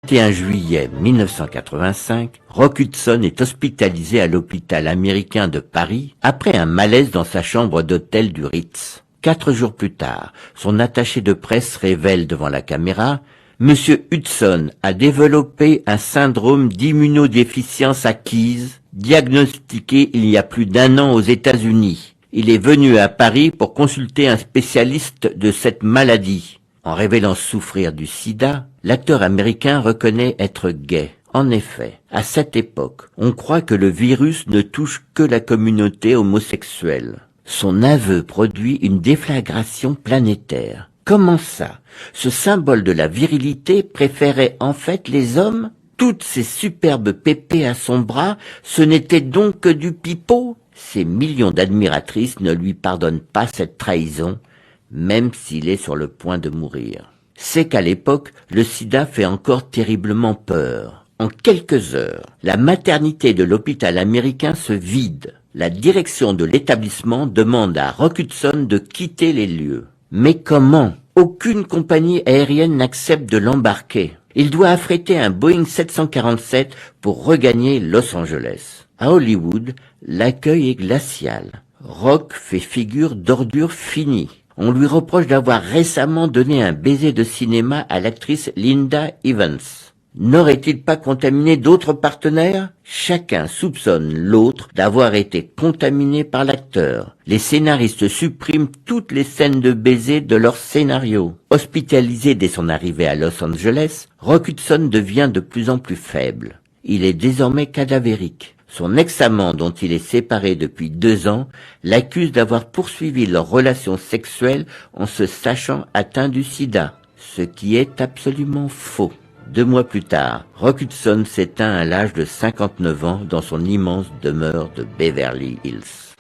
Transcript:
Le 21 juillet 1985, Rock Hudson est hospitalisé à l'hôpital américain de Paris après un malaise dans sa chambre d'hôtel du Ritz. 4 jours plus tard, son attaché de presse révèle devant la caméra « Monsieur Hudson a développé un syndrome d'immunodéficience acquise, diagnostiqué il y a plus d'1 an aux États-Unis. Il est venu à Paris pour consulter un spécialiste de cette maladie. » En révélant souffrir du sida, l'acteur américain reconnaît être gay. En effet, à cette époque, on croit que le virus ne touche que la communauté homosexuelle. Son aveu produit une déflagration planétaire. Comment ça? Ce symbole de la virilité préférait en fait les hommes? Toutes ces superbes pépées à son bras, ce n'était donc que du pipeau? Ses millions d'admiratrices ne lui pardonnent pas cette trahison, même s'il est sur le point de mourir. C'est qu'à l'époque, le sida fait encore terriblement peur. En quelques heures, la maternité de l'hôpital américain se vide. La direction de l'établissement demande à Rock Hudson de quitter les lieux. Mais comment? Aucune compagnie aérienne n'accepte de l'embarquer. Il doit affréter un Boeing 747 pour regagner Los Angeles. À Hollywood, l'accueil est glacial. Rock fait figure d'ordure finie. On lui reproche d'avoir récemment donné un baiser de cinéma à l'actrice Linda Evans. N'aurait-il pas contaminé d'autres partenaires? Chacun soupçonne l'autre d'avoir été contaminé par l'acteur. Les scénaristes suppriment toutes les scènes de baiser de leur scénario. Hospitalisé dès son arrivée à Los Angeles, Rock Hudson devient de plus en plus faible. Il est désormais cadavérique. Son ex-amant, dont il est séparé depuis 2 ans, l'accuse d'avoir poursuivi leur relation sexuelle en se sachant atteint du sida, ce qui est absolument faux. 2 mois plus tard, Rock Hudson s'éteint à l'âge de 59 ans dans son immense demeure de Beverly Hills.